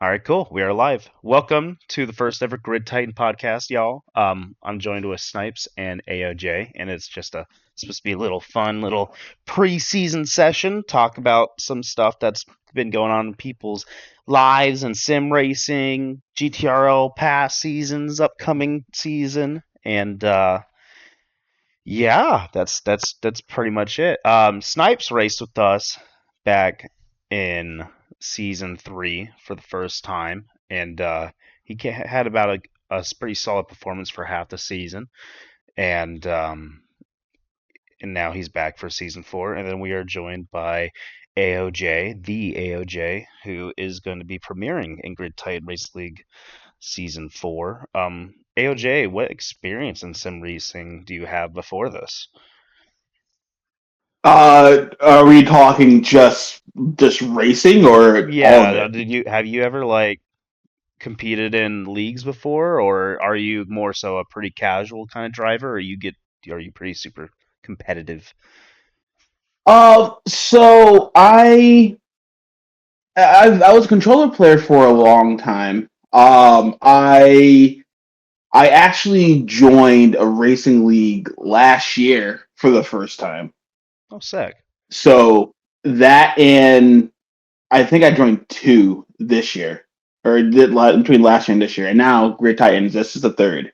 All right, cool. We are live. Welcome to the first ever Grid Titan podcast, y'all. I'm joined with Snipes and AOJ, and it's just supposed to be a little fun, little preseason session. Talk about some stuff that's been going on in people's lives and sim racing, GTRL past seasons, upcoming season, and yeah, that's pretty much it. Snipes raced with us back in season three for the first time, and had about a pretty solid performance for half the season, and and now he's back for season four, and then we are joined by AOJ, the AOJ, who is going to be premiering in Grid Titan Race League season four. AOJ, what experience in sim racing do you have before this? Are we talking just racing or all of Yeah, it? did you have you ever like competed in leagues before, or are you more so a pretty casual kind of driver, or are you pretty super competitive? So I was a controller player for a long time. I actually joined a racing league last year for the first time. Oh, sick. So that and I think I joined two this year, or between last year and this year, and now Great Titans. This is the third.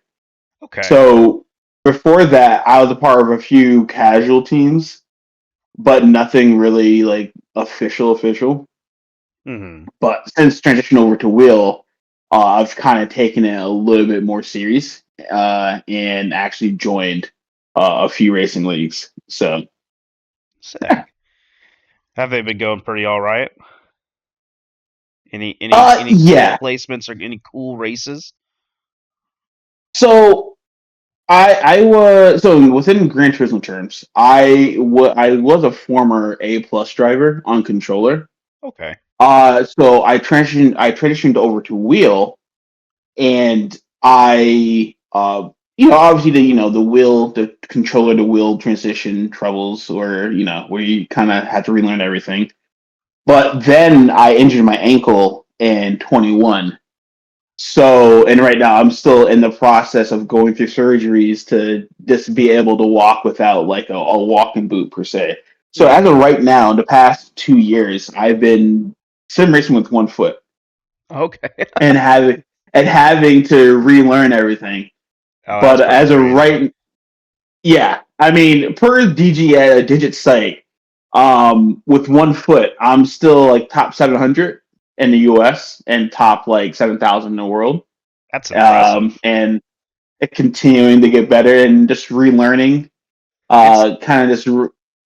Okay. So before that, I was a part of a few casual teams, but nothing really like official. Hmm. But since transition over to wheel, I've kind of taken it a little bit more serious and actually joined a few racing leagues. So, Sick. Have they been going pretty all right? Any cool yeah. placements or any cool races? So I was so within Gran Turismo terms, I was a former A plus driver on controller. Okay. So I transitioned over to wheel, and obviously the wheel, the controller to wheel transition troubles, or where you kind of have to relearn everything. But then I injured my ankle in 21. So, and right now I'm still in the process of going through surgeries to just be able to walk without like a walking boot per se. So as of Hmm. right now, in the past 2 years, I've been sim racing with one foot Okay. and having to relearn everything. Oh, But that's pretty as of crazy. right, yeah, I mean, per DG Digit site, with one foot, I'm still like top 700 in the US and top like 7,000 in the world. That's impressive. And continuing to get better and just relearning, It's kind of just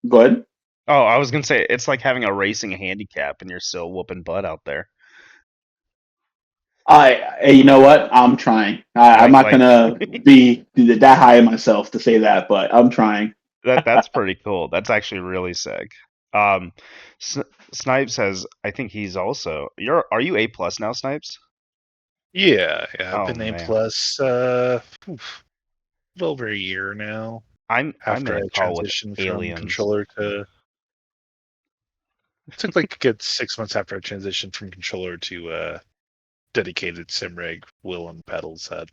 good. Oh, I was gonna say it's like having a racing handicap and you're still whooping butt out there. You know what? I'm trying. I'm not Like gonna be that high of myself to say that, but I'm trying. that's pretty cool. That's actually really sick. Um, S Snipes has, I think he's also. Are you A plus now, Snipes? Yeah, I've Oh been A man, plus little over a year now I'm after gonna I call with transitioned from aliens. controller to took like a good 6 months after I transitioned from controller to dedicated sim rig wheel and pedals head.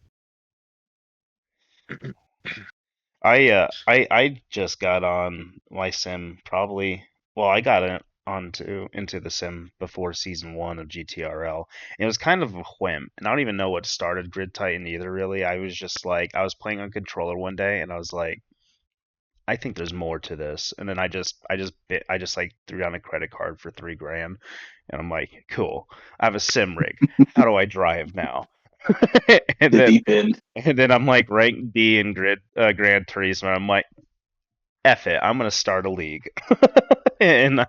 I just got on my sim probably. Well, I got it onto into the sim before season one of GTRL. And it was kind of a whim, and I don't even know what started Grid Titan either. Really, I was just like I was playing on controller one day, and I was like, I think there's more to this. And then I just like threw down a credit card for 3 grand, and I'm like, cool. I have a sim rig. How do I drive now? and The then deep end. and then I'm like rank D in Gran Turismo. I'm like, F it, I'm gonna start a league, and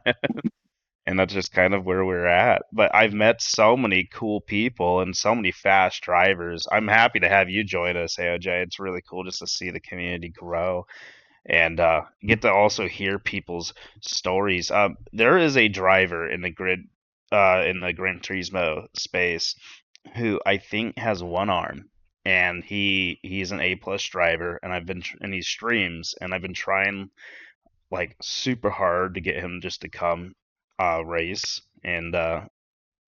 and that's just kind of where we're at. But I've met so many cool people and so many fast drivers. I'm happy to have you join us, AOJ. It's really cool just to see the community grow and get to also hear people's stories. There is a driver in the Gran Turismo space who I think has one arm, and he's an A plus driver, and and he streams, and I've been trying like super hard to get him just to come race, and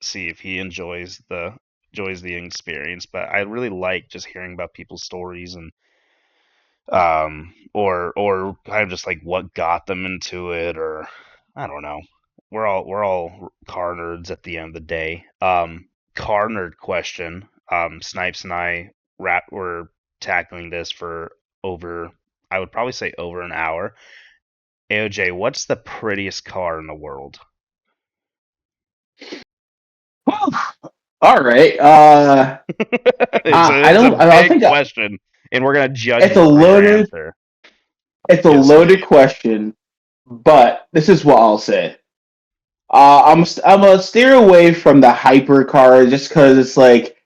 see if he enjoys the experience. But I really like just hearing about people's stories and or kind of just like what got them into it, or I don't know. We're all car nerds at the end of the day. Car nerd question. Snipes and I were tackling this for over, I would probably say over an hour. AOJ, what's the prettiest car in the world? Whew. All right. it's a I it's a don't. I don't big think question, and we're gonna judge it's a you for your loaded. answer. It's a Yes, loaded indeed. question, but this is what I'll say. I'm gonna steer away from the hyper car just because it's like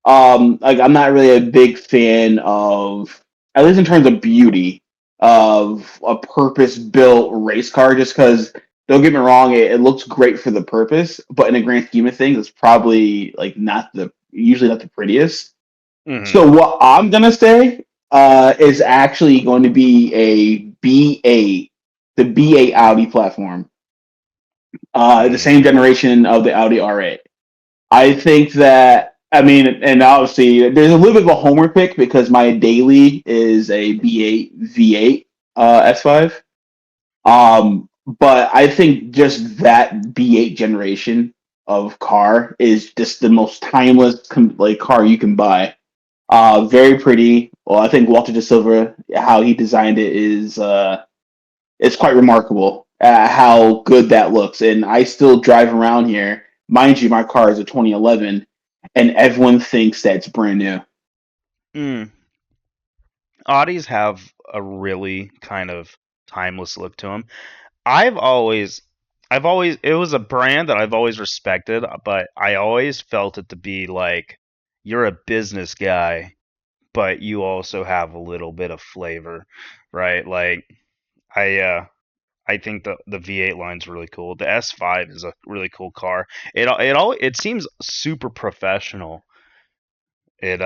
I'm not really a big fan of, at least in terms of beauty, of a purpose built race car. Just because, don't get me wrong, it looks great for the purpose, but in the grand scheme of things, it's probably like not the usually not the prettiest. Hmm. So what I'm gonna say is actually going to be a B8, the B8 Audi platform, the same Mm. generation of the Audi R8. I think that, I mean, and obviously there's a little bit of a homer pick because my daily is a B8 V8 S5. But I think just that B8 generation of car is just the most timeless like car you can buy. Very pretty. Well, I think Walter de Silva, how he designed it is it's quite remarkable how good that looks. And I still drive around here. Mind you, my car is a 2011, and everyone thinks that's brand new. Mm. Audis have a really kind of timeless look to them. I've always, it was a brand that I've always respected, but I always felt it to be like you're a business guy, but you also have a little bit of flavor, right? Like I, I think the V8 line's really cool. The S5 is a really cool car. It seems super professional. It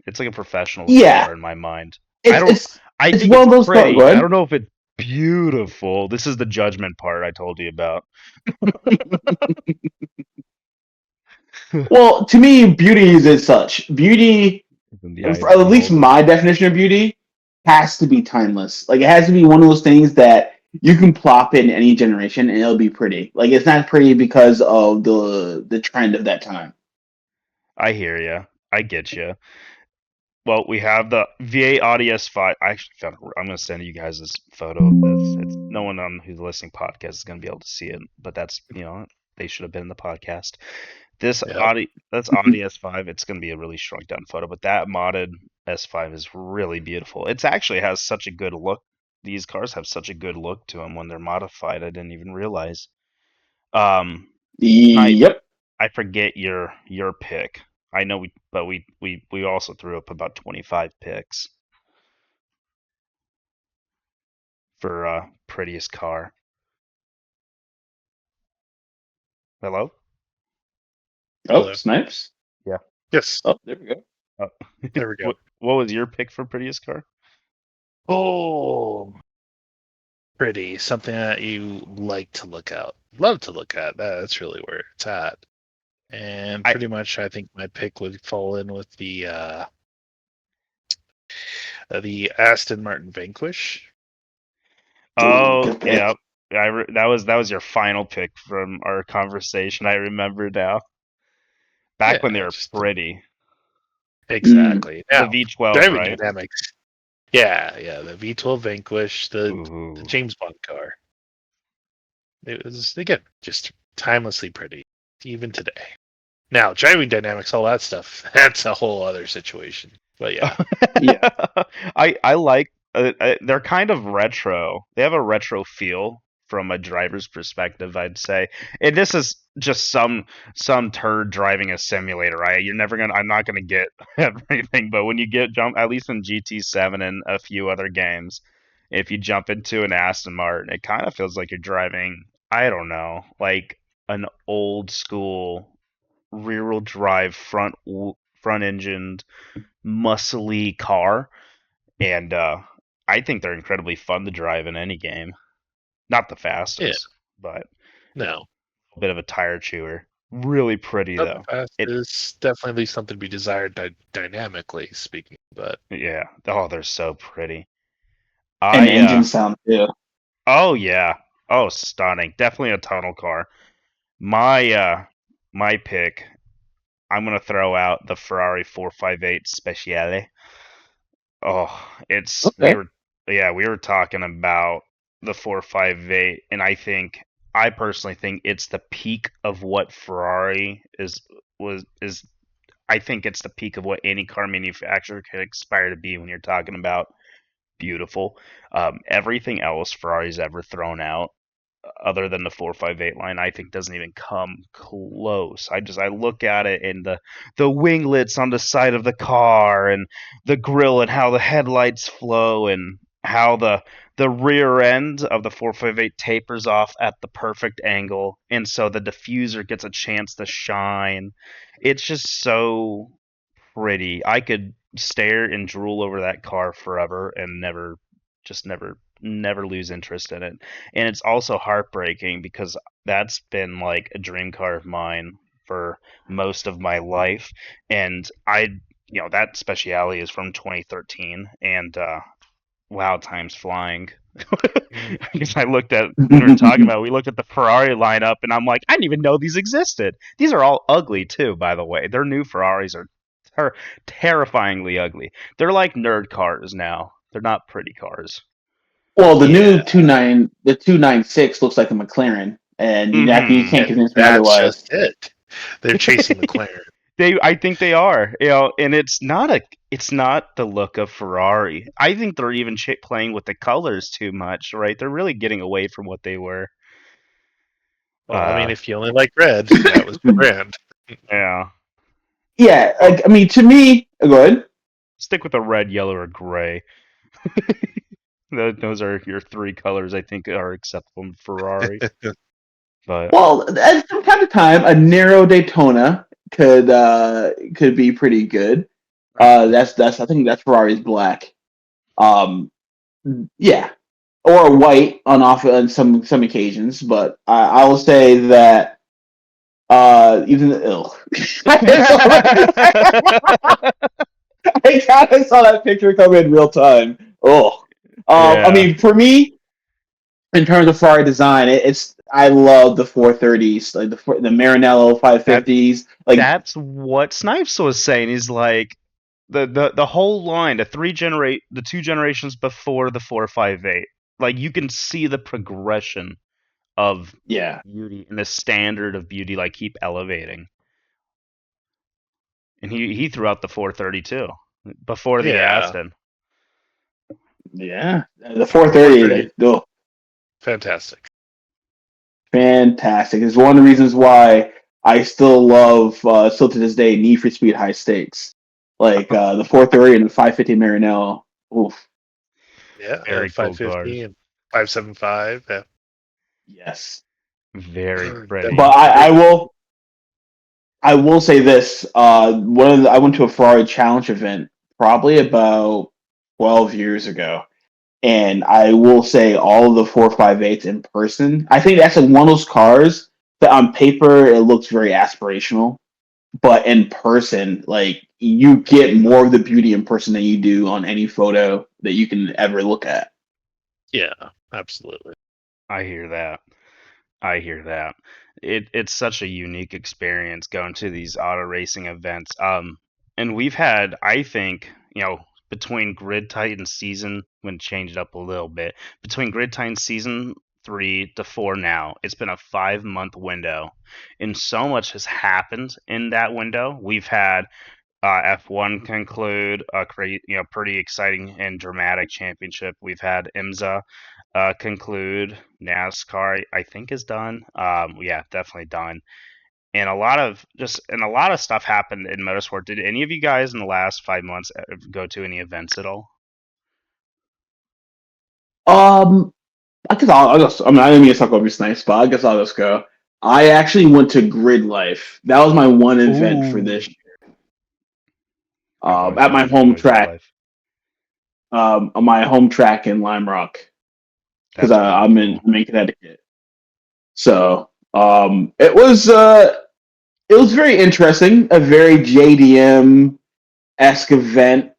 it's like a professional's Yeah, car in my mind. I it's don't it's I it's think one it's of those cars. Go pretty. I ahead. don't know if it's beautiful. This is the judgment part I told you about. Well, to me, beauty is as such. Beauty, In the eye of for at the least beholder. my definition of beauty, has to be timeless. Like it has to be one of those things that you can plop in any generation and it'll be pretty. Like it's not pretty because of the trend of that time. I hear you. I get you. Well, we have the V8 Audi S5. I actually found. I'm gonna send you guys this photo of this. It's no one on who's listening podcast is gonna be able to see it, but that's they should have been in the podcast. This Yep. Audi, that's Audi S5. It's gonna be a really shrunk down photo, but that modded S5 is really beautiful. It's actually has such a good look. These cars have such a good look to them when they're modified. I didn't even realize. Um, Snipes, Yep. I forget your pick. I know but we also threw up about 25 picks for prettiest car. Hello? Oh, Hello. snipes. Yeah. Yes. Oh, there we go. Oh. There we go. What was your pick for prettiest car? Oh, pretty. Something that you like to look out, love to look at. That's really where it's at. And I pretty much, I think my pick would fall in with the Aston Martin Vanquish. Ooh, Oh good yeah. pick. That was your final pick from our conversation. I remember now. Back when they Yeah, were just pretty. Mm. exactly. The Now, V12, driving right? dynamics. Yeah, yeah. The V12 Vanquish, the Ooh. James Bond car. It was again just timelessly pretty, even today. Now, driving dynamics, all that stuff, that's a whole other situation. But yeah, Yeah. I like they're kind of retro. They have a retro feel from a driver's perspective, I'd say. And this is just some turd driving a simulator, right? I'm not gonna get everything, but when you get jump, at least in GT7 and a few other games, if you jump into an Aston Martin, it kind of feels like you're driving, I don't know, like an old school rear-wheel drive front engined muscly car, and I think they're incredibly fun to drive in any game. Not the yeah, fastest, but no, a bit of a tire chewer. Really pretty Up though. fast It is definitely something to be desired dynamically speaking, but yeah. Oh, they're so pretty. And I engine sound too. oh yeah. Oh, stunning. Definitely a tunnel car. My my pick, I'm gonna throw out the Ferrari 458 Speciale. Oh, it's we Okay. were yeah, we were talking about the 458, and I personally think it's the peak of what Ferrari is. I think it's the peak of what any car manufacturer could aspire to be when you're talking about beautiful. Everything else Ferrari's ever thrown out, other than the 458 line, I think doesn't even come close. I look at it, and the winglets on the side of the car, and the grill, and how the headlights flow, and how the rear end of the 458 tapers off at the perfect angle, and so the diffuser gets a chance to shine. It's just so pretty. I could stare and drool over that car forever and never lose interest in it. And it's also heartbreaking because that's been like a dream car of mine for most of my life. And that speciality is from 2013, and wow, time's flying. mm, Because I looked at when we were talking about it, we looked at the Ferrari lineup, and I'm like, I didn't even know these existed. These are all ugly too, by the way. Their new Ferraris are terrifyingly ugly. They're like nerd cars now. They're not pretty cars. Well, the yeah, new 296 looks like a McLaren, and you Mm-hmm. can't and convince me that's otherwise. just it. They're chasing McLaren. I think they are, and it's not the look of Ferrari. I think they're even playing with the colors too much, right? They're really getting away from what they were. Well, I mean, Uh, if you only like red, that was the brand. yeah. Yeah, Well, like I mean, to me, go ahead. stick with a red, yellow, or gray. Those are your three colors I think are acceptable in Ferrari. But Well, from time to time, a narrow Daytona could be pretty good. That's I think that's Ferrari's black. Um, yeah, or white on some occasions, but I will say that even ugh. I kind of saw that picture come in real time. Oh, I yeah, mean, for me, in terms of Ferrari design, it's I love the 430s, like the Maranello that 550s. Like, that's what Snipes was saying. He's like the whole line, the two generations before the 458. Like you can see the progression of yeah, beauty and the standard of beauty like keep elevating. And he threw out the 432 before the Yeah, Aston. yeah, the 430, 430, like, oh, fantastic. fantastic. It's one of the reasons why I still to this day, Need for Speed High Stakes. Like the 430 and the 550 Maranello. Oof, Yeah, Very cool 550 cars. and 575. Yeah. yes. Very But pretty. I will say this. I went to a Ferrari Challenge event probably about 12 years ago, and I will say all of the 458s in person. I think that's one of those cars that on paper it looks very aspirational, but in person, like you get more of the beauty in person than you do on any photo that you can ever look at. Yeah, absolutely. I hear that. I hear that. It's such a unique experience going to these auto racing events. And we've had, I think, between Grid Titan season when it changed up a little bit, between Grid Titan season 3 to 4 now, it's been a 5 month window, and so much has happened in that window. We've had F1 conclude a pretty exciting and dramatic championship. We've had IMSA conclude. NASCAR, I think, is done. Yeah, definitely done. And a lot of stuff happened in motorsport. Did any of you guys in the last 5 months go to any events at all? Um, I guess I'll just. I mean, I didn't mean to talk over Snipes, but I guess I'll just go. I actually went to Grid Life. That was my one event for Ooh, this I've always at my wanted to home go to Grid track, Life. on my home track in Lime Rock, because That's really I'm in cool. I'm in Connecticut. So it was. it was very interesting, a very JDM esque event.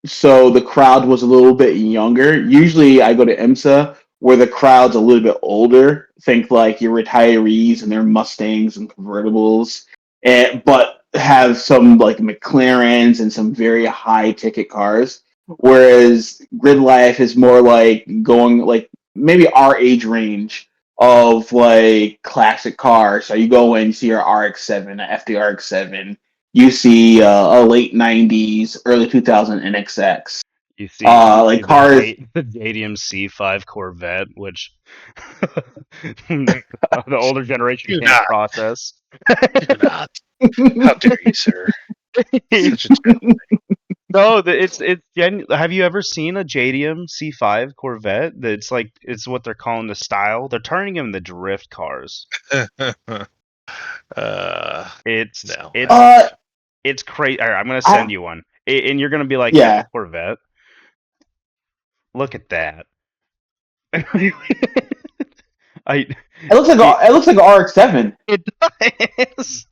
So the crowd was a little bit younger. Usually, I go to IMSA where the crowd's a little bit older. Think like your retirees and their Mustangs and convertibles, but have some like McLarens and some very high ticket cars. Whereas Grid Life is more like going like maybe our age range of like classic cars. So you go in, you see your RX-7, a FD RX-7, you see a late '90s, early 2000 NXX. You Like see cars. The JDM C5 Corvette, which the older generation Do can't not, process. do not. How dare you, sir? Such a terrible. No, have you ever seen a JDM C5 Corvette? It's like it's what they're calling the style. They're turning them into drift cars. uh, It's no, I it's Uh, haven't. it's crazy. I'm gonna I, send you one, and you're gonna be like, "That's a yeah, Corvette. Look at that." I it, it looks like an RX-7. it does.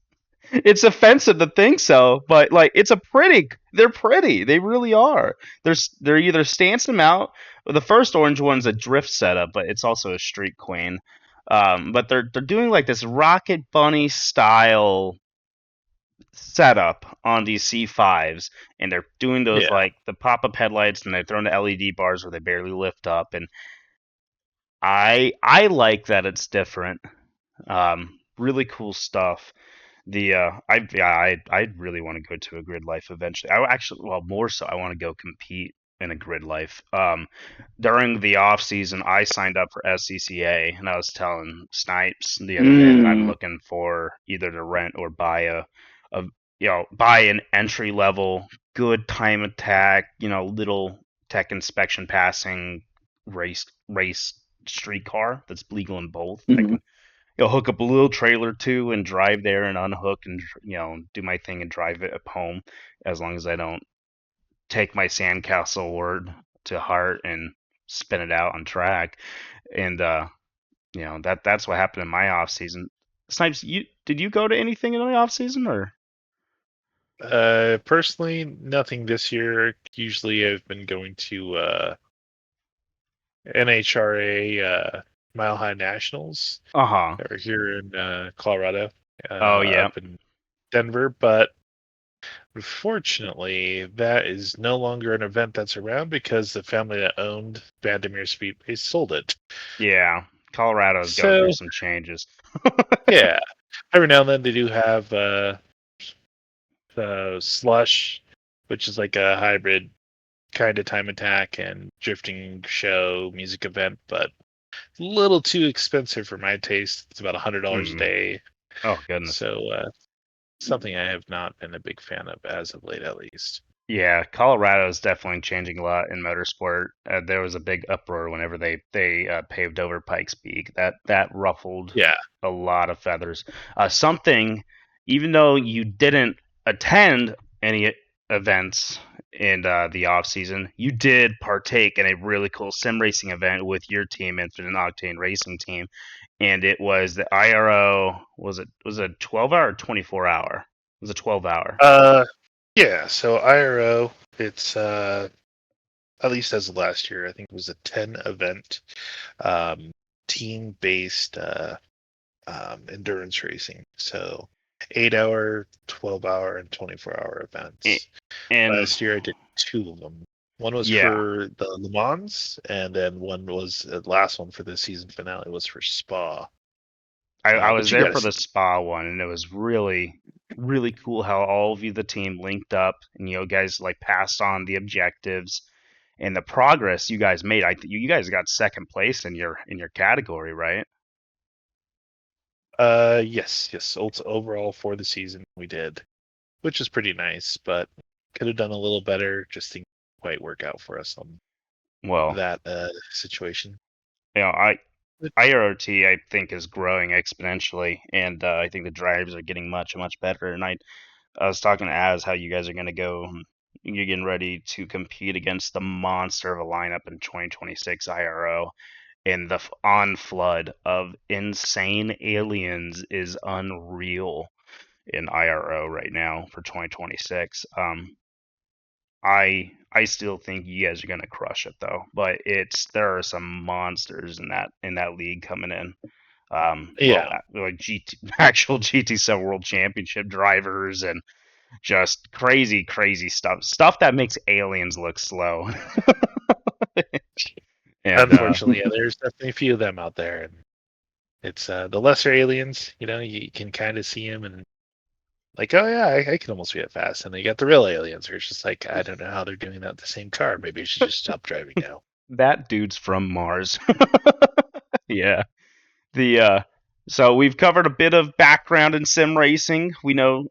It's offensive to think so, but like it's a pretty. They're pretty. They really are. They're either stancing them out. The first orange one's a drift setup, but it's also a street queen. But they're doing like this Rocket Bunny style setup on these C5s, and they're doing those Yeah, like the pop up headlights, and they're throwing the LED bars where they barely lift up, and I like that it's different. Really cool stuff. I really want to go to a grid life eventually. I actually, well, more so, I want to go compete in a grid life. During the off season, I signed up for SCCA, and I was telling Snipes the other day that I'm Mm, looking for either to rent or buy a buy an entry level, good time attack, little tech inspection passing race street car that's legal in both. I mm, can hook up a little trailer too and drive there and unhook and do my thing and drive it up home, as long as I don't take my sandcastle word to heart and spin it out on track. And that's what happened in my off season. Snipes, did you go to anything in the off season or? personally, nothing this year. Usually, I've been going to NHRA Mile High Nationals Uh-huh. or here in Colorado, Oh yeah. up in Denver, but unfortunately, that is no longer an event that's around because the family that owned Vandermeer Speedway sold it. Yeah. Colorado's going through So, some changes. yeah, every now and then they do have Slush, which is like a hybrid kind of time attack and drifting show music event, but a little too expensive for my taste. It's about $100 a Mm. day. Oh goodness. So, something I have not been a big fan of as of late, at least. Yeah, Colorado is definitely changing a lot in motorsport. There was a big uproar whenever they paved over Pikes Peak. That ruffled Yeah. a lot of feathers. Something, even though you didn't attend any events in the off season, you did partake in a really cool sim racing event with your team, Infinite Octane Racing Team, and it was the IRO. Was it 12 hour or 24 hour? It was a 12 hour. Uh, yeah. So IRO, it's at least as of last year, I think it was a 10 event, um, team based endurance racing. So 8 hour, 12 hour, and 24 hour events. And Last year I did two of them. One was yeah, for the Le Mans, and then one was the last one for the season finale was for Spa. I was But you there got to for the see. spa one, and it was really, really cool how all of you, the team, linked up, and guys like passed on the objectives and the progress you guys made. You guys got second place in your category, right? Yes, yes. Overall for the season we did, which is pretty nice, but could have done a little better. Just didn't quite work out for us on Well, that situation. I But IROT I think is growing exponentially, and I think the drivers are getting much much better. And I was talking to Az how you guys are going to go. You're getting ready to compete against the monster of a lineup in 2026 IRO, and the on flood of insane aliens is unreal. in IRO right now for 2026. I still think you guys are gonna crush it though, but there are some monsters in that league coming in. Yeah, Like actual GT7 World Championship drivers and just crazy stuff that makes aliens look slow. and unfortunately, yeah, there's definitely a few of them out there, and it's the lesser aliens. You can kind of see them and like, oh yeah, I can almost be that fast. And then you got the real aliens, where it's just like, I don't know how they're doing that with the same car. Maybe I should just stop driving now. that dude's from Mars. Yeah. The So we've covered a bit of background in sim racing. We know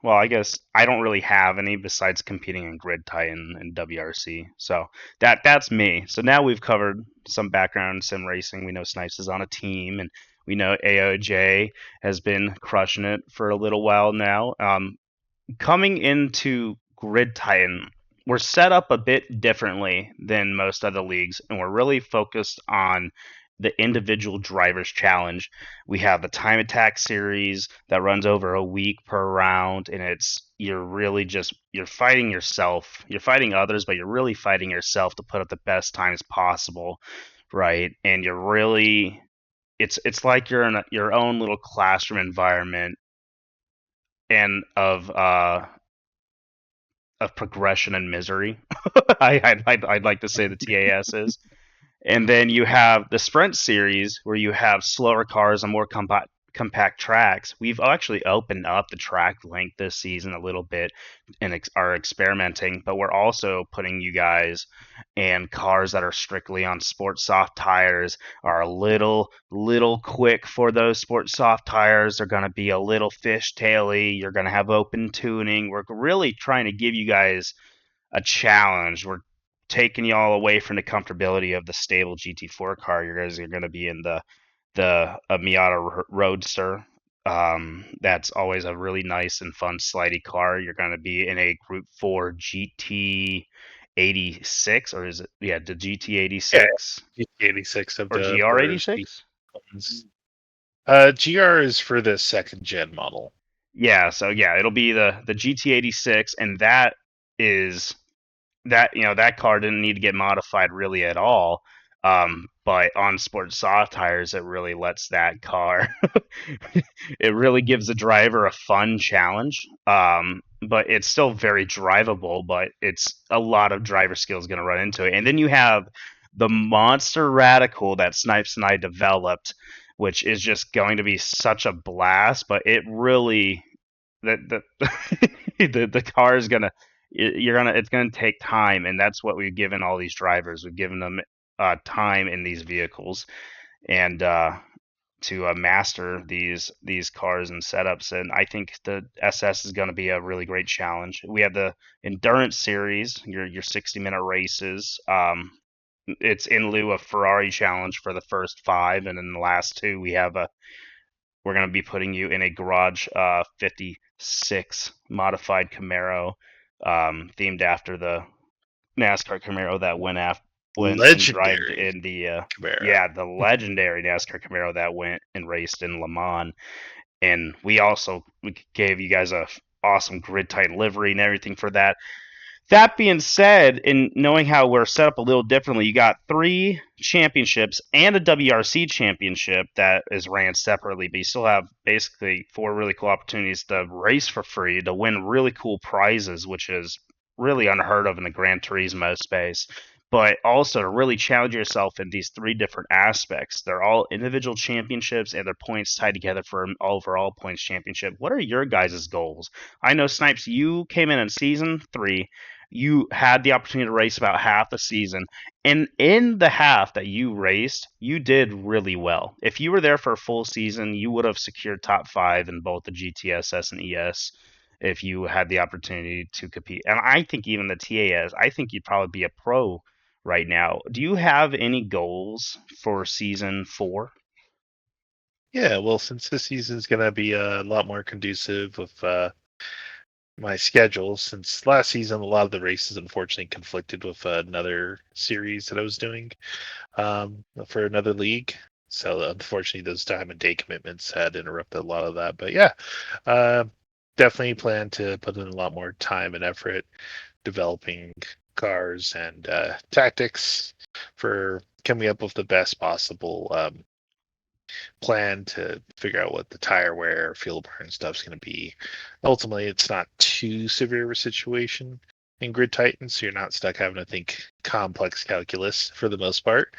well, I guess I don't really have any besides competing in Grid Titan and WRC. So that's me. So now we've covered some background in sim racing. We know Snipes is on a team, and we know AOJ has been crushing it for a little while now. Coming into Grid Titan, we're set up a bit differently than most other leagues, and we're really focused on the individual driver's challenge. We have the time attack series that runs over a week per round, and you're really just you're fighting yourself. You're fighting others, but you're really fighting yourself to put up the best times possible, right? And you're really it's like you're in your own little classroom environment and of progression and misery. I'd like to say the TAS is. And then you have the sprint series where you have slower cars on more compact tracks. We've actually opened up the track length this season a little bit and are experimenting, but we're also putting you guys and cars that are strictly on sports soft tires are a little quick for those sports soft tires. They're going to be a little fishtaily. You're going to have open tuning. We're really trying to give you guys a challenge. We're taking y'all away from the comfortability of the stable GT4 car. You guys are going to be in the Miata Roadster. That's always a really nice and fun slidey car. You're going to be in a Group 4 GT86, or is it? Yeah, the Yeah, GT86 GT86 of or the for speed GR86. ones. GR is for the second gen model. Yeah, so yeah, it'll be the GT86, and is that car didn't need to get modified really at all. But on sports soft tires, it really lets that car. It really gives the driver a fun challenge. But it's still very drivable. But it's a lot of driver skills going to run into it. And then you have the monster radical that Snipes and I developed, which is just going to be such a blast. But it really the car is gonna it's gonna take time, and that's what we've given all these drivers. We've given them time in these vehicles and to master these cars and setups. And I think the SS is going to be a really great challenge. We have the endurance series, your 60-minute races. It's in lieu of Ferrari challenge for the first 5, and in the last 2 we're going to be putting you in a Garage 56 modified Camaro, themed after the NASCAR Camaro that went and drived Legendary in the Camaro. yeah, the legendary NASCAR Camaro that went and raced in Le Mans. And we gave you guys a awesome grid tight livery and everything for that. That being said, in knowing how we're set up a little differently, you got 3 championships and a WRC championship that is ran separately, but you still have basically 4 really cool opportunities to race for free, to win really cool prizes, which is really unheard of in the Gran Turismo space, but also to really challenge yourself in these 3 different aspects. They're all individual championships and their points tied together for an overall points championship. What are your guys' goals? I know, Snipes, you came in season 3. You had the opportunity to race about half the season. And in the half that you raced, you did really well. If you were there for a full season, you would have secured top 5 in both the GTSS and ES if you had the opportunity to compete. And I think even the TAS, I think you'd probably be a pro right now. Do you have any goals for season 4? Yeah, well, since this season's gonna be a lot more conducive with my schedule, since last season a lot of the races unfortunately conflicted with another series that I was doing for another league. So unfortunately, those time and day commitments had interrupted a lot of that. But yeah, uh, definitely plan to put in a lot more time and effort developing cars and tactics for coming up with the best possible plan to figure out what the tire wear, fuel burn stuff's going to be. Ultimately, it's not too severe of a situation in Grid Titan, so you're not stuck having to think complex calculus for the most part.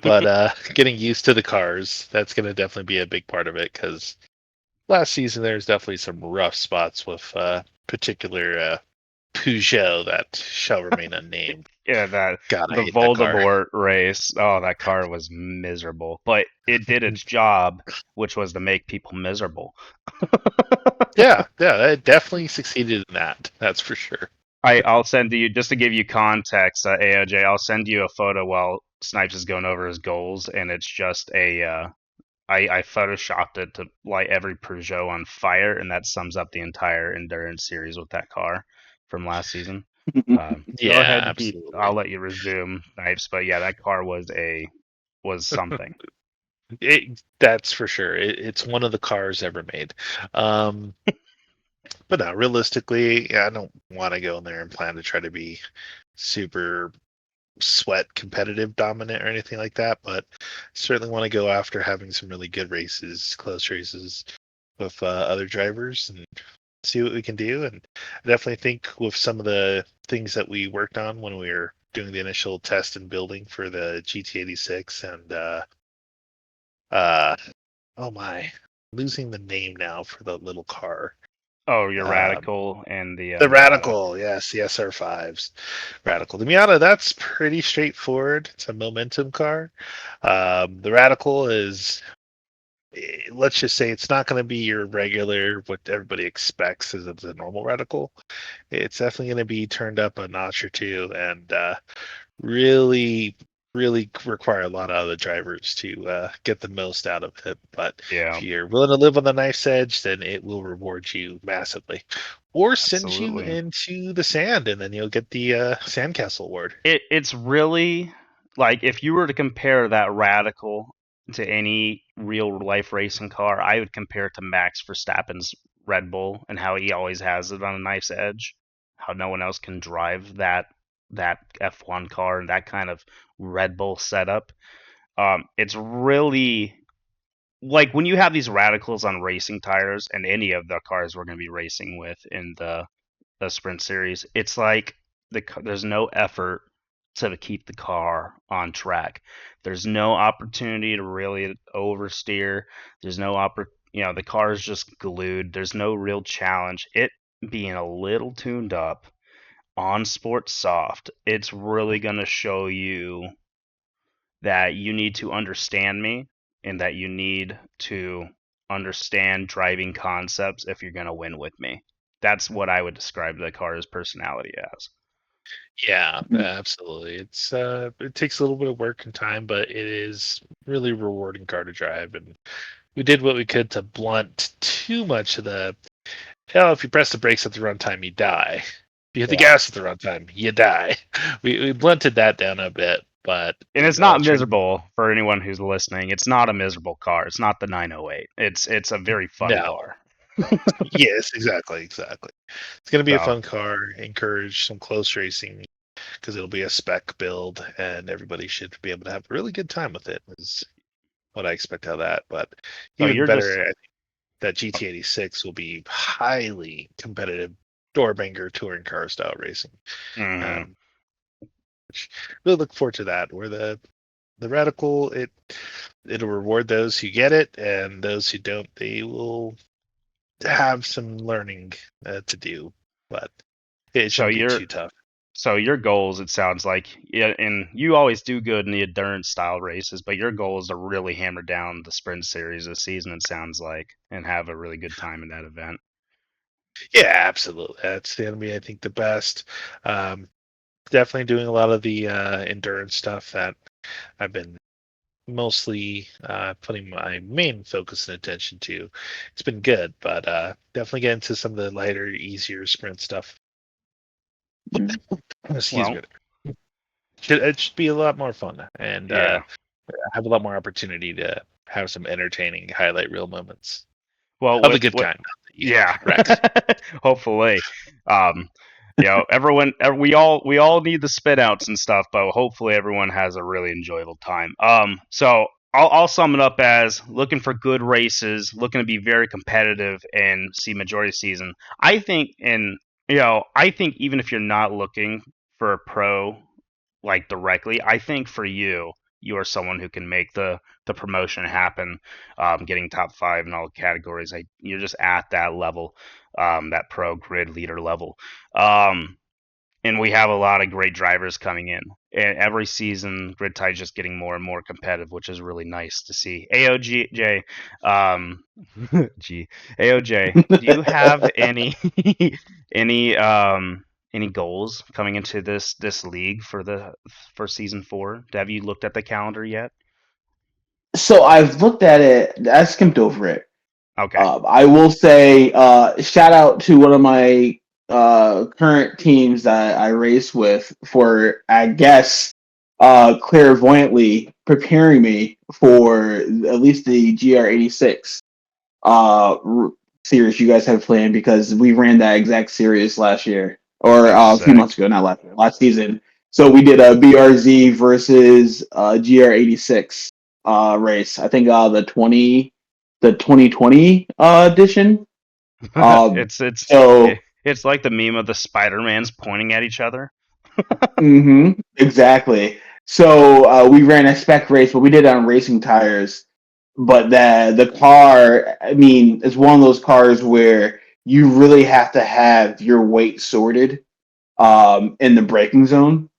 But getting used to the cars, that's going to definitely be a big part of it, because last season there's definitely some rough spots with particular Peugeot that shall remain unnamed. Yeah, that God, I the hate that car. Voldemort race. Oh, that car was miserable, but it did its job, which was to make people miserable. Yeah, it definitely succeeded in that. That's for sure. I'll send you just to give you context, AOJ. I'll send you a photo while Snipes is going over his goals, and it's just I photoshopped it to light every Peugeot on fire, and that sums up the entire endurance series with that car from last season. Go Yeah, ahead, I'll absolutely. let you resume, Snipes. But yeah, that car was something. That's for sure. It's one of the cars ever made. Um, but no, realistically, yeah, I don't want to go in there and plan to try to be super sweat competitive dominant or anything like that. But certainly want to go after having some really good races, close races with other drivers and see what we can do. And I definitely think with some of the things that we worked on when we were doing the initial test and building for the GT86 and uh oh my, losing the name now for the little car. Oh, your Um, Radical and the the Miata. Radical, yes, the SR5s. Radical. The Miata, that's pretty straightforward. It's a momentum car. The Radical is, let's just say, it's not going to be your regular, what everybody expects as a normal Radical. It's definitely going to be turned up a notch or two, and really, really require a lot out of the drivers to get the most out of it. But if Yeah, you're willing to live on the knife's edge, then it will reward you massively, or send you absolutely. into the sand, and then you'll get the Sandcastle Award. It's really like if you were to compare that Radical to any real life racing car, I would compare it to Max Verstappen's Red Bull and how he always has it on a knife's edge. How no one else can drive that F1 car and that kind of Red Bull setup. It's really like when you have these radicals on racing tires and any of the cars we're going to be racing with in the sprint series, it's like there's no effort to keep the car on track. There's no opportunity to really oversteer. There's no the car is just glued. There's no real challenge. It being a little tuned up on sport soft, it's really going to show you that you need to understand me and that you need to understand driving concepts if you're going to win with me. That's what I would describe the car's personality as. Yeah, absolutely. It takes a little bit of work and time, but it is really rewarding car to drive, and we did what we could to blunt too much of the, hell, if you press the brakes at the wrong time, you die. If you hit the Yeah. gas at the wrong time, you die. We blunted that down a bit, but And it's while not trying, miserable for anyone who's listening. It's not a miserable car. It's not the 908. It's a very fun no, car. yes, exactly. It's gonna be a So, fun car. Encourage some close racing because it'll be a spec build, and everybody should be able to have a really good time with it. Is what I expect out of that. But so even you're just better, I think that GT86 will be highly competitive doorbanger touring car style racing. mhm. Um, which really look forward to that. Where the Radical, it'll reward those who get it, and those who don't, they will have some learning to do. But it so shouldn't be you're too tough. so your goals, it sounds like, yeah, and you always do good in the endurance style races, but your goal is to really hammer down the sprint series this season, it sounds like, and have a really good time in that event. Yeah, absolutely. That's gonna be, I think, the best. Um, Definitely doing a lot of the endurance stuff that I've been mostly putting my main focus and attention to. It's been good, but definitely get into some of the lighter, easier sprint stuff. Excuse Well, me. It should be a lot more fun. And yeah. have a lot more opportunity to have some entertaining highlight reel moments Well, of the with good what kind, not the yeah, wrecks. hopefully. Um, we all need the spin outs and stuff, but hopefully everyone has a really enjoyable time. So I'll sum it up as looking for good races, looking to be very competitive and see majority season. I think I think even if you're not looking for a pro like directly, I think for you are someone who can make the promotion happen, getting top five in all categories. You're just at that level, that pro grid leader level. Um, and we have a lot of great drivers coming in. And every season, Grid Tie's just getting more and more competitive, which is really nice to see. AOJ, um, G, AOJ, do you have any any goals coming into this league for season 4? Have you looked at the calendar yet? So I've looked at it. I skimmed over it. Okay. I will say, shout out to one of my current teams that I race with for, I guess, clairvoyantly preparing me for at least the GR86 series you guys have planned, because we ran that exact series last year, or Oh, a few sick. months ago, not last year, last season. So we did a BRZ versus GR86 race. I think the 2020 edition. Um, It's so it's like the meme of the Spider-Mans pointing at each other. exactly. So we ran a spec race, but we did it on racing tires. But the car, I mean, is one of those cars where you really have to have your weight sorted in the braking zone.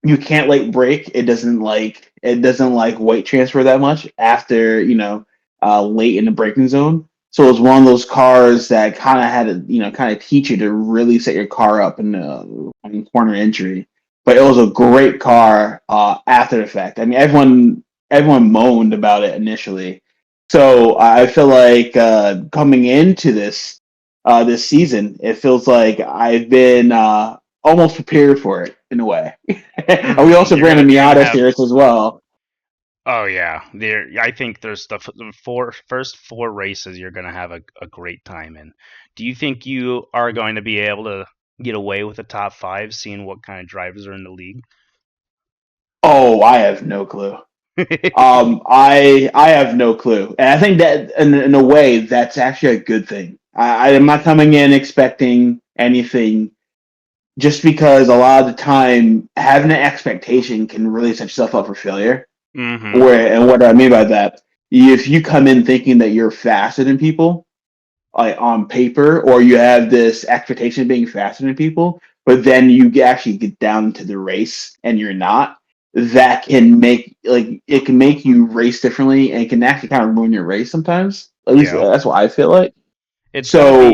You can't like brake. It doesn't like weight transfer that much after late in the braking zone. So it's one of those cars that kind of had to kind of teach you to really set your car up in the corner entry. But it was a great car after the fact. I mean, everyone moaned about it initially. So I feel like coming into this season, it feels like I've been almost prepared for it in a way. And we also ran a You're gonna Miata have series as well. oh yeah, I think there's the first four races you're gonna have a great time in. Do you think you are going to be able to get away with the top five, seeing what kind of drivers are in the league? Oh, I have no clue. I have no clue, and I think that in a way that's actually a good thing. I am not coming in expecting anything, just because a lot of the time having an expectation can really set yourself up for failure. Mm-hmm. Where and what do I mean by that? If you come in thinking that you're faster than people, like on paper, or you have this expectation of being faster than people, but then you actually get down to the race and you're not, that can make it can make you race differently, and it can actually kind of ruin your race sometimes. At least Yeah. that's what I feel like. It's gonna So,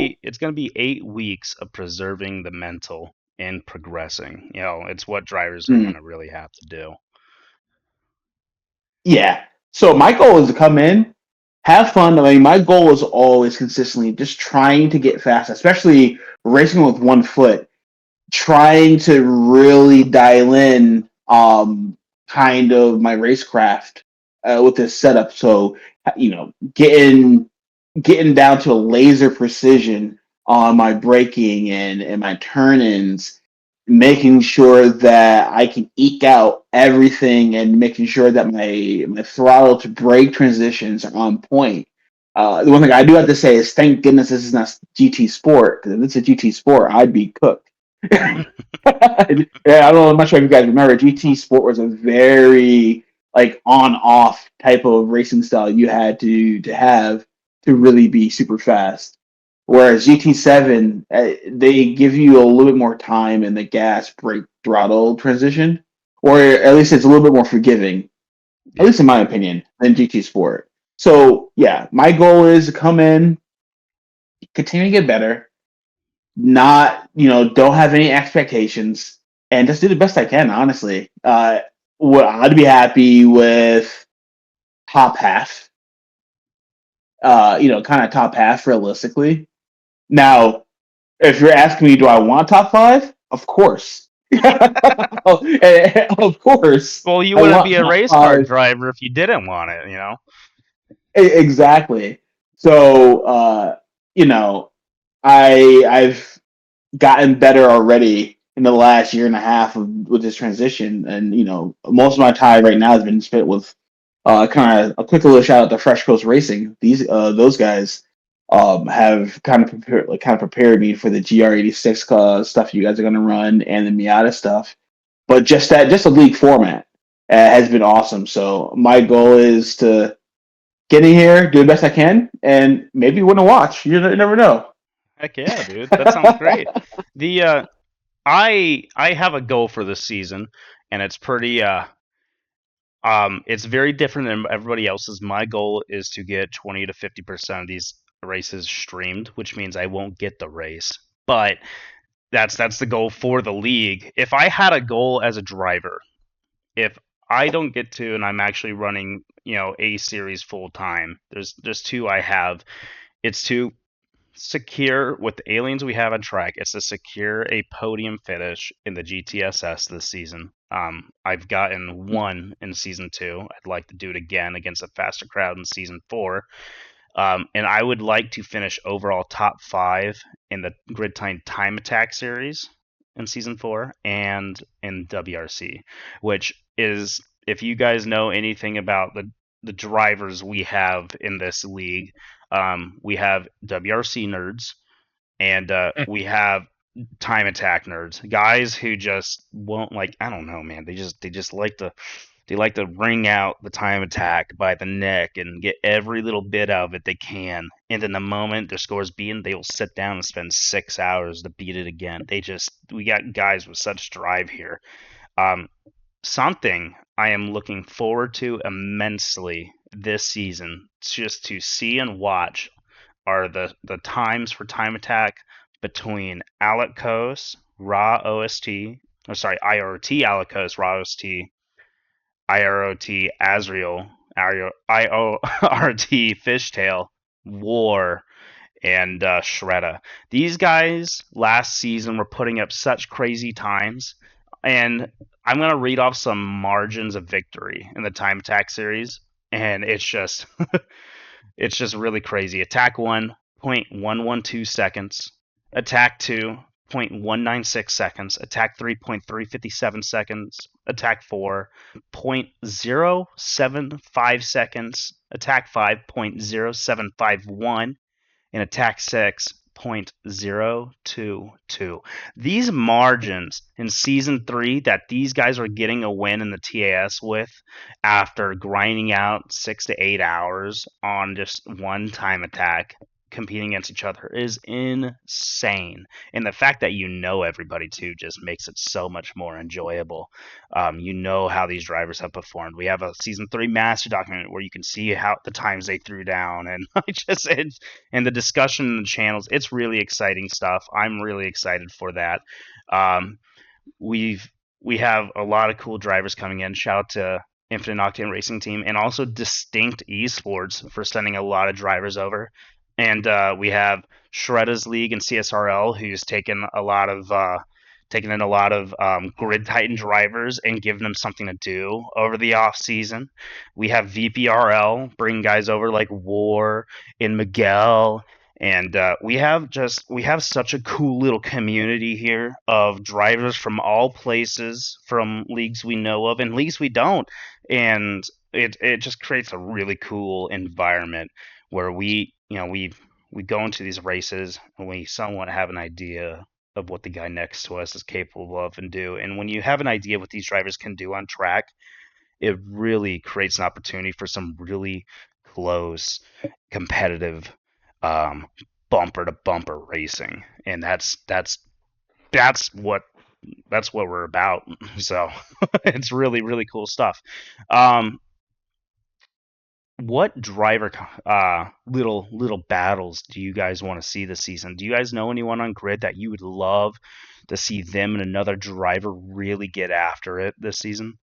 be 8 weeks of preserving the mental and progressing. It's what drivers are mm, gonna really have to do. yeah. So my goal is to come in, have fun. I mean, my goal is always consistently just trying to get fast, especially racing with one foot, trying to really dial in kind of my racecraft with this setup. So getting down to a laser precision on my braking and my turn-ins, making sure that I can eke out everything, and making sure that my throttle to brake transitions are on point. The one thing I do have to say is, thank goodness this is not GT Sport, because if it's a GT Sport, I'd be cooked. Yeah, I don't know. I'm not sure if you guys remember. GT Sport was a very like on-off type of racing style you had to have to really be super fast. Whereas GT7, they give you a little bit more time in the gas, brake, throttle transition, or at least it's a little bit more forgiving, at Yeah. least in my opinion, than GT Sport. So yeah, my goal is to come in, continue to get better, not don't have any expectations, and just do the best I can. Honestly, I'd be happy with top half. Kind of top half realistically. Now, if you're asking me, do I want top five? Of course. Of course, Well, you I wouldn't be want a top race car five. driver if you didn't want it, you know? Exactly. So, you know, I've gotten better already in the last year and a half with this transition, and most of my time right now has been spent with kind of a quick little shout out to Fresh Coast Racing. Those guys have kind of prepared me for the GR86 stuff you guys are going to run and the Miata stuff. But just a league format has been awesome. So my goal is to get in here, do the best I can, and maybe win a watch. You never know. Heck yeah, dude. That sounds great. The I have a goal for this season, and it's pretty it's very different than everybody else's. My goal is to get 20 to 50% of these races streamed, which means I won't get the race. But that's the goal for the league. If I had a goal as a driver, if I don't get to and I'm actually running, A series full time, there's two I have. It's to secure with the aliens we have on track. It's to secure a podium finish in the GTSS this season. I've gotten one in season two. I'd like to do it again against a faster crowd in season four. And I would like to finish overall top five in the Grid Time Attack series in season four and in WRC, which is, if you guys know anything about the drivers we have in this league, we have WRC nerds and we have time attack nerds, guys who just won't, like, I don't know, man. They just like to wring out the time attack by the neck and get every little bit out of it they can. And in the moment their score is beaten, they will sit down and spend 6 hours to beat it again. We got guys with such drive here. Um, Something I am looking forward to immensely this season, just to see and watch, are the times for time attack between Alec Coast, Raw OST, or sorry, IRT Alec Coast, Raw OST, IROT Azrael, IORT Fishtail, War, and Shredda. These guys last season were putting up such crazy times, and I'm gonna read off some margins of victory in the time attack series, and it's just really crazy. Attack 1, 0.112 seconds. Attack 2, 0.196 seconds. Attack 3, 0.357 seconds. Attack 4, 0.075 seconds. Attack 5, 0.0751 and attack 6.022. These margins in season 3 that these guys are getting a win in the TAS with after grinding out 6 to 8 hours on just one time attack competing against each other is insane. And the fact that everybody too just makes it so much more enjoyable. How these drivers have performed. We have a season 3 master document where you can see how the times they threw down, and and the discussion in the channels. It's really exciting stuff. I'm really excited for that. Um, we've we have a lot of cool drivers coming in. Shout out to Infinite Octane Racing Team and also Distinct Esports for sending a lot of drivers over. And we have Shredda's League and CSRL, who's taken in a lot of Grid Titan drivers and given them something to do over the off season. We have VPRL bringing guys over like War and Miguel, and we have such a cool little community here of drivers from all places, from leagues we know of and leagues we don't, and it just creates a really cool environment where we go into these races and we somewhat have an idea of what the guy next to us is capable of and do. And when you have an idea what these drivers can do on track, it really creates an opportunity for some really close, competitive, um, bumper to bumper racing. And that's what we're about. So it's really really cool stuff. Um, what driver little battles do you guys want to see this season? Do you guys know anyone on grid that you would love to see them and another driver really get after it this season?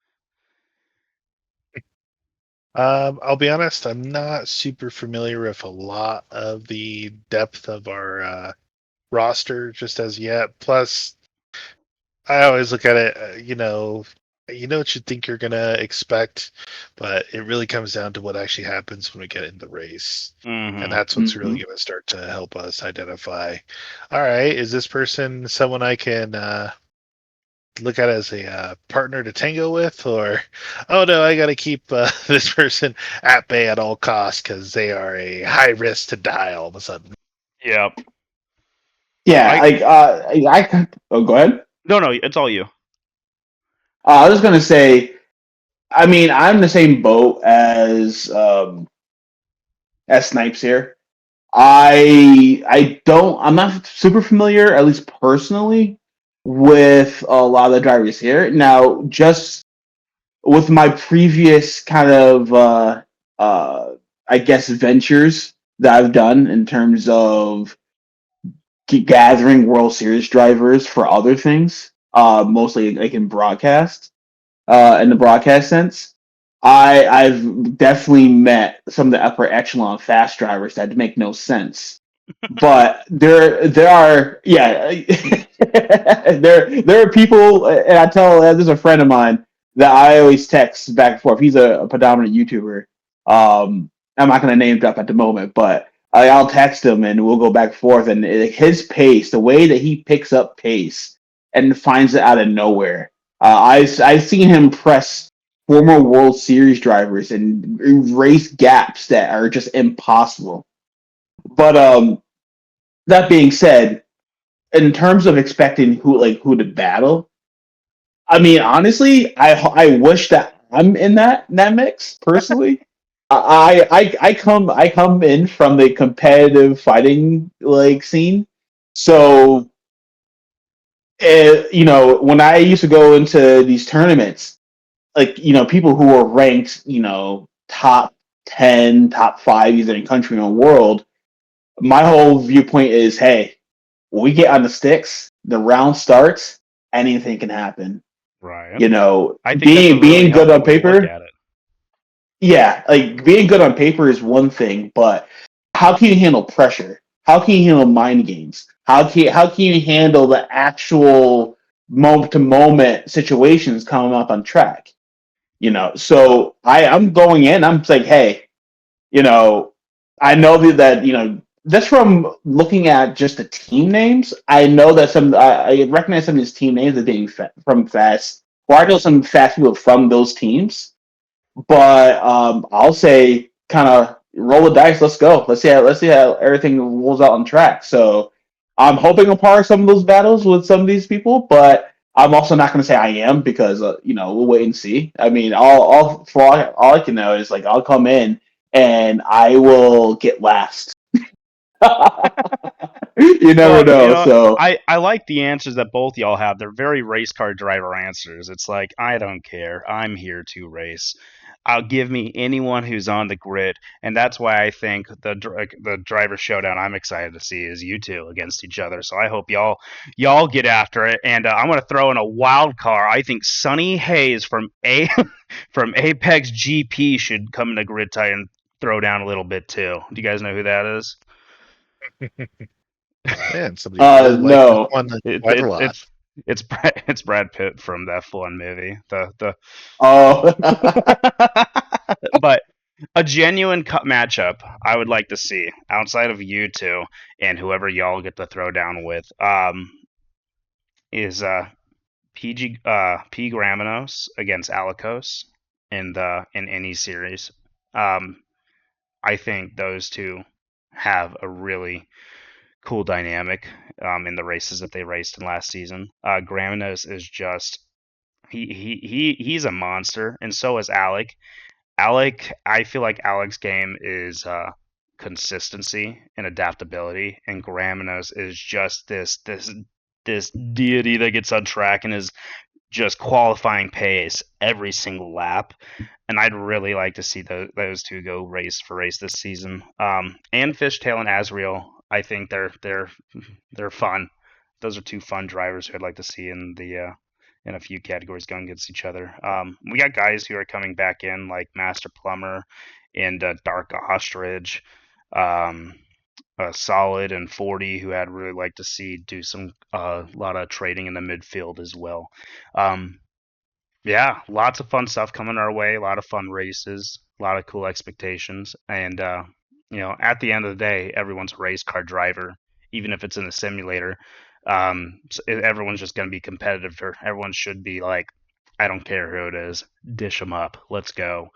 I'll be honest, I'm not super familiar with a lot of the depth of our roster just as yet. Plus, I always look at it, you know what you think you're gonna expect, but it really comes down to what actually happens when we get in the race. And Hmm. that's what's really Hmm. going to start to help us identify. All right, is this person someone I can look at as a partner to tango with, or oh no, I got to keep this person at bay at all costs because they are a high risk to die all of a sudden. Yeah. Yeah, I oh, go ahead. no, no, it's all you. I was gonna say, I mean, I'm in the same boat as Snipes here. I'm not super familiar, at least personally, with a lot of the drivers here. Now, just with my previous kind of uh I guess ventures that I've done in terms of gathering World Series drivers for other things, mostly like in the broadcast sense. I've definitely met some of the upper echelon fast drivers that make no sense. But there are, yeah, there are people, and I tell there's a friend of mine that I always text back and forth. He's a predominant YouTuber. I'm not going to name drop at the moment, but I'll text him and we'll go back and forth. And his pace, the way that he picks up pace and finds it out of nowhere. I've seen him press former World Series drivers and erase gaps that are just impossible. But that being said, in terms of expecting who to battle, I mean honestly, I wish that I'm in that mix personally. I come in from the competitive fighting like scene, so when I used to go into these tournaments, like people who were ranked top 10, top 5 either in country or world, my whole viewpoint is, hey, when we get on the sticks, the round starts, anything can happen. Right. You know, I think that's a really being good healthy on way to look paper, at it. yeah, like being good on paper is one thing, but how can you handle pressure? How can you handle mind games? How can you handle the actual moment to moment situations coming up on track? So I'm going in. I'm like, hey, you know, I know that just from looking at just the team names, I know that I recognize some of these team names as being from Fast, or I know some Fast people from those teams. But I'll say, kind of roll the dice. Let's go. Let's see how everything rolls out on track. So I'm hoping I'm part of some of those battles with some of these people, but I'm also not going to say I am because we'll wait and see. I mean, all I can know is like I'll come in and I will get last. You never Well, know. So I like the answers that both y'all have. They're very race car driver answers. It's like, I don't care. I'm here to race. I'll give me anyone who's on the grid, and that's why I think the driver showdown I'm excited to see is you two against each other. So I hope y'all get after it. And I'm gonna throw in a wild card. I think Sonny Hayes from A from Apex GP should come into grid tight and throw down a little bit too. Do you guys know who that is? Man, somebody who really likes this no. one It, quite a it lot. it's Brad Pitt from that F1 movie. The Oh. but a genuine matchup I would like to see outside of you two and whoever y'all get to throw down with is P Gramenos against Alikos in any series. Um, I think those two have a really cool dynamic in the races that they raced in last season. Gramenos is just he's a monster, and so is Alec. Alec, I feel like Alec's game is consistency and adaptability, and Gramenos is just this deity that gets on track and is just qualifying pace every single lap. And I'd really like to see those two go race for race this season. And Fishtail and Azriel, I think they're fun. Those are two fun drivers who I'd like to see in a few categories going against each other. We got guys who are coming back in like Master Plumber and Dark Ostrich. Um, Solid and 40, who I'd really like to see do some lot of trading in the midfield as well. Um, yeah, lots of fun stuff coming our way. A lot of fun races, a lot of cool expectations, and at the end of the day, everyone's a race car driver, even if it's in a simulator. Everyone's just going to be competitive. Everyone should be like, I don't care who it is, dish them up, let's go,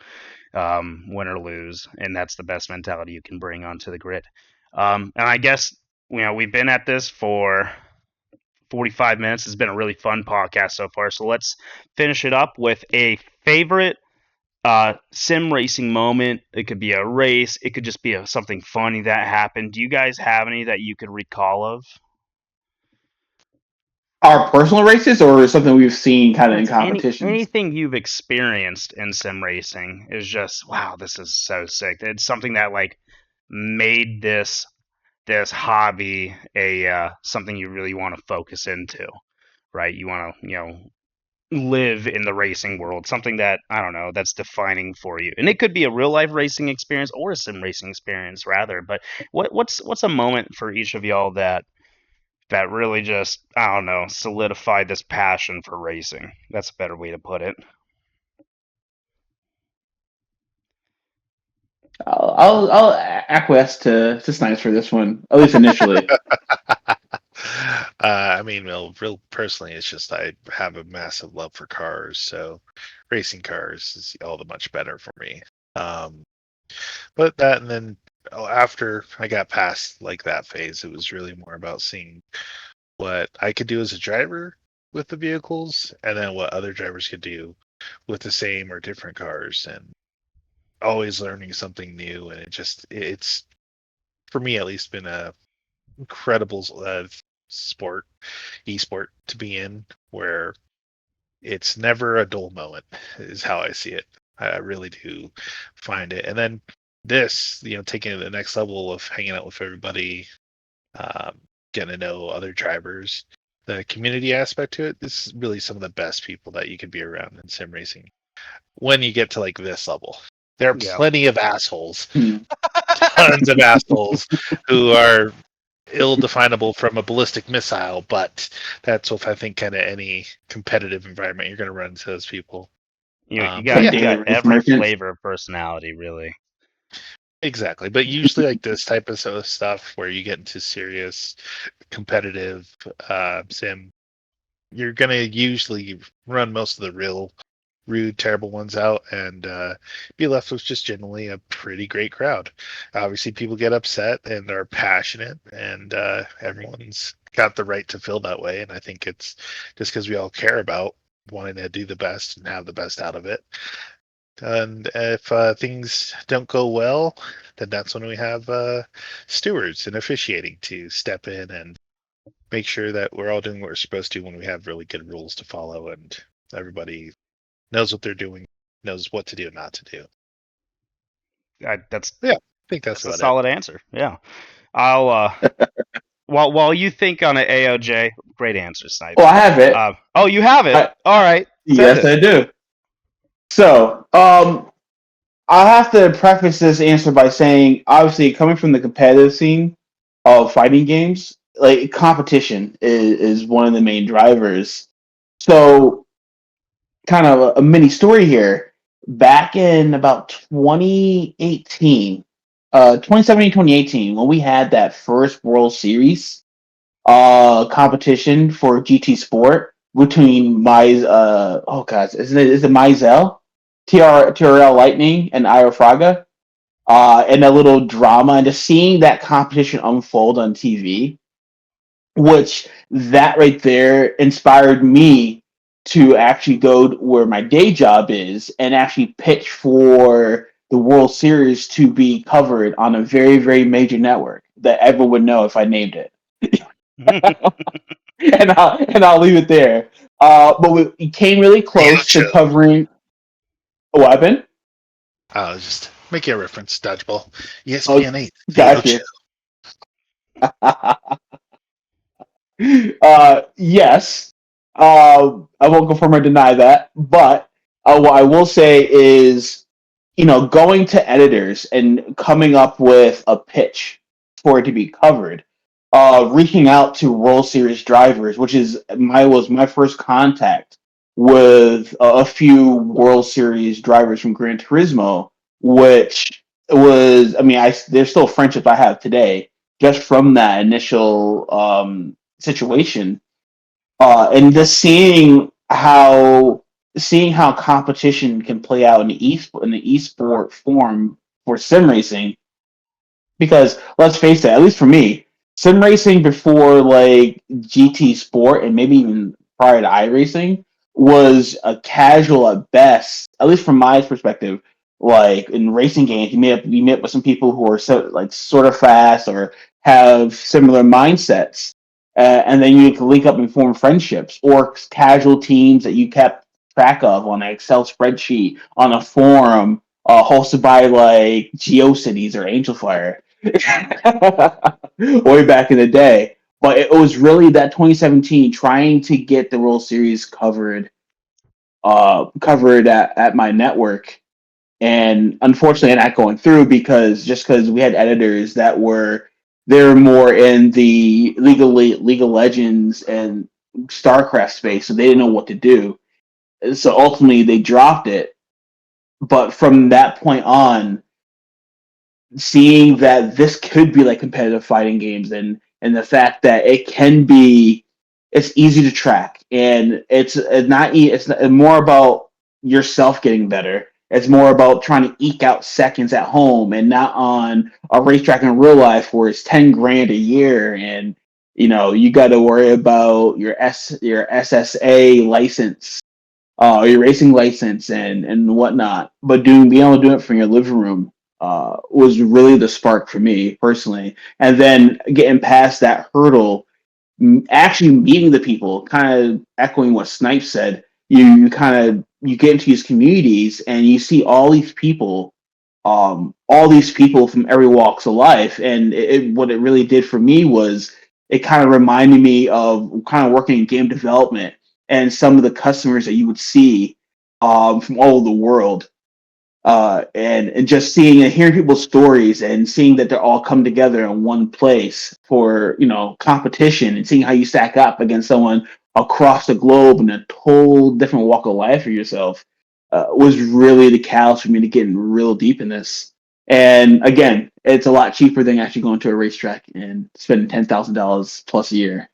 win or lose, and that's the best mentality you can bring onto the grid. And I guess we've been at this for 45 minutes. It's been a really fun podcast so far. So let's finish it up with a favorite sim racing moment. It could be a race. It could just be something funny that happened. Do you guys have any that you could recall of? Our personal races, or something we've seen kind of in It's competitions? anything you've experienced in sim racing is just wow. This is so sick. It's something that like made this hobby a something you really want to focus into, right? You want to live in the racing world, something that I don't know that's defining for you, and it could be a real life racing experience or a sim racing experience rather. But what's a moment for each of y'all that really just I don't know solidified this passion for racing? That's a better way to put it. I'll acquiesce to Snipes for this one, at least initially. I mean, well, real personally, it's just I have a massive love for cars, so racing cars is all the much better for me. Um, but that, and then after I got past like that phase, it was really more about seeing what I could do as a driver with the vehicles, and then what other drivers could do with the same or different cars, and always learning something new. And it's for me at least been a incredible sport, esport to be in, where it's never a dull moment, is how I see it. I really do find it. And then this, taking it to the next level of hanging out with everybody, um, getting to know other drivers, the community aspect to it, this is really some of the best people that you could be around in sim racing. When you get to like this level, there are Yeah. plenty of assholes, Hmm. tons of assholes who are ill-definable from a ballistic missile, but that's what I think kind of any competitive environment you're going to run into those people. You But got Some yeah, you daily got race every merchants. flavor of personality, really. exactly. But usually like this type of stuff where you get into serious competitive sim, you're going to usually run most of the real rude, terrible ones out, and be left with just generally a pretty great crowd. Obviously, people get upset and are passionate, and everyone's got the right to feel that way. And I think it's just because we all care about wanting to do the best and have the best out of it. And if things don't go well, then that's when we have stewards and officiating to step in and make sure that we're all doing what we're supposed to when we have really good rules to follow and everybody knows what they're doing, knows what to do and not to do. That's Yeah, I think that's that's a about it. solid answer. Yeah. I'll while you think on an AOJ, great answer, Oh, Snipes. I have it. Oh, you have it. I, All right, send yes, it. I do. So, I have to preface this answer by saying, obviously, coming from the competitive scene of fighting games, like competition is one of the main drivers. So, kind of a mini story here. Back in about 2018, 2017, 2018, when we had that first World Series competition for GT Sport between my oh god, is it Mizell, TRL Lightning, and Ira Fraga, and a little drama, and just seeing that competition unfold on TV, which that right there inspired me to actually go where my day job is and actually pitch for the World Series to be covered on a very, very major network that everyone would know if I named it. And I'll leave it there. But we came really close to Gotcha. covering what happened. I was just making a reference. Dodgeball. Oh, ESPN 8. The Ocho. gotcha. Yes. I won't confirm or deny that, but what I will say is, going to editors and coming up with a pitch for it to be covered. Reaching out to World Series drivers, which was my first contact with a few World Series drivers from Gran Turismo, which was, I mean, there's still friendships I have today just from that initial situation, and just seeing how competition can play out in the esport form for sim racing. Because let's face it, at least for me, sim racing before like GT Sport and maybe even prior to iRacing was a casual at best. At least from my perspective, like in racing games, you meet up with some people who are sort of fast or have similar mindsets, and then you can link up and form friendships or casual teams that you kept track of on an Excel spreadsheet on a forum hosted by like GeoCities or AngelFire way back in the day. But it was really that 2017 trying to get the World Series covered at my network, and unfortunately not going through because we had editors that were more in the League of Legends and StarCraft space, so they didn't know what to do. So ultimately they dropped it. But from that point on, seeing that this could be like competitive fighting games, and the fact that it's easy to track, and it's more about yourself getting better. It's more about trying to eke out seconds at home and not on a racetrack in real life where it's 10 grand a year, and you got to worry about your SSA license, your racing license, and whatnot. But being able to do it from your living room was really the spark for me personally. And then getting past that hurdle, actually meeting the people, kind of echoing what Snipe said. You get into these communities and you see all these people from every walks of life. And what it really did for me was it kind of reminded me of kind of working in game development and some of the customers that you would see from all over the world, and just seeing and hearing people's stories and seeing that they're all come together in one place for competition, and seeing how you stack up against someone across the globe in a total different walk of life for yourself, was really the catalyst for me to getting real deep in this. And again, it's a lot cheaper than actually going to a racetrack and spending $10,000 plus a year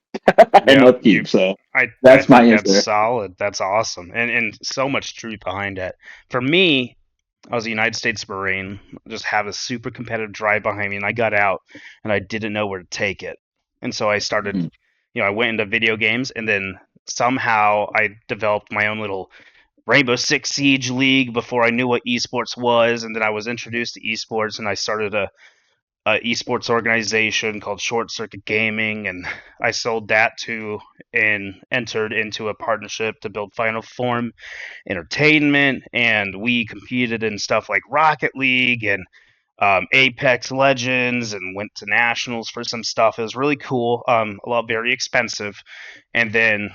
and Yep, upkeep. So I that's my think that's answer. solid. That's awesome, and so much truth behind it. For me, I was a United States Marine, just have a super competitive drive behind me, and I got out, and I didn't know where to take it, and so I started, Mhm. I went into video games, and then somehow I developed my own little Rainbow Six Siege league before I knew what esports was, and then I was introduced to esports, and I started a esports organization called Short Circuit Gaming, and I sold that to and entered into a partnership to build Final Form Entertainment, and we competed in stuff like Rocket League and Apex Legends, and went to nationals for some stuff. It was really cool, a lot very expensive, and then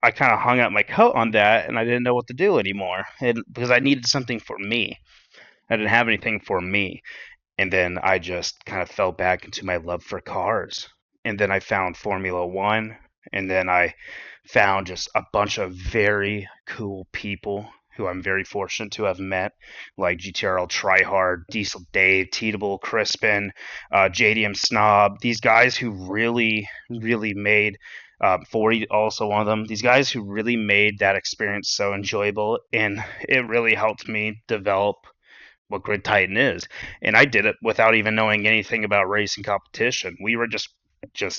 I kind of hung out my coat on that, and I didn't know what to do anymore, and because I needed something for me, I didn't have anything for me. And then I just kind of fell back into my love for cars. And then I found Formula One. And then I found just a bunch of very cool people who I'm very fortunate to have met, like GTRL Tryhard, Diesel Dave, Teetable, Crispin, JDM Snob. These guys who really, really made 40 also one of them. These guys who really made that experience so enjoyable, and it really helped me develop what Grid Titan is. And I did it without even knowing anything about racing competition. We were just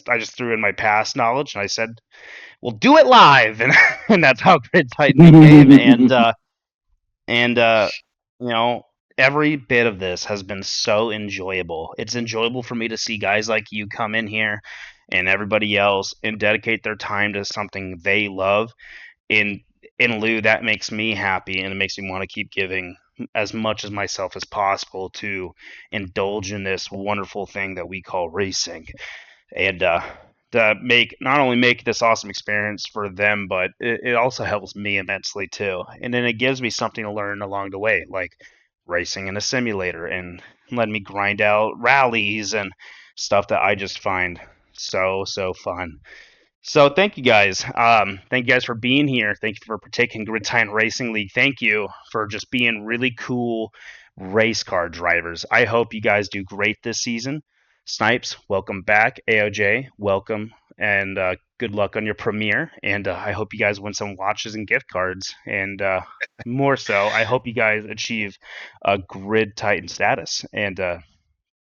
I just threw in my past knowledge and I said, "We'll do it live," and and that's how Grid Titan became. And you know, every bit of this has been so enjoyable. It's enjoyable for me to see guys like you come in here and everybody else and dedicate their time to something they love. In in lieu, that makes me happy, and it makes me want to keep giving as much as myself as possible to indulge in this wonderful thing that we call racing, and to make not only make this awesome experience for them, but it also helps me immensely too. And then it gives me something to learn along the way, like racing in a simulator and letting me grind out rallies and stuff that I just find so fun. So thank you guys. Thank you guys for being here. Thank you for partaking in Grid Time Racing League. Thank you for just being really cool race car drivers. I hope you guys do great this season. Snipes, welcome back. AOJ, welcome, and good luck on your premiere. And I hope you guys win some watches and gift cards. And more so, I hope you guys achieve a Grid Titan status. And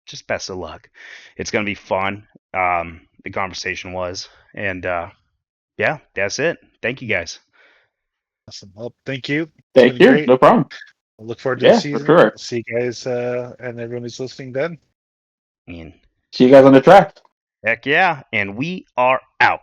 just best of luck. It's going to be fun. The conversation was. And yeah, that's it. Thank you guys. Awesome. Well, thank you. It's Thank been you. great. No problem. I look forward to the Yeah, for season. sure. See you guys and everyone who's listening then. And See you guys on the track. heck yeah. And we are out.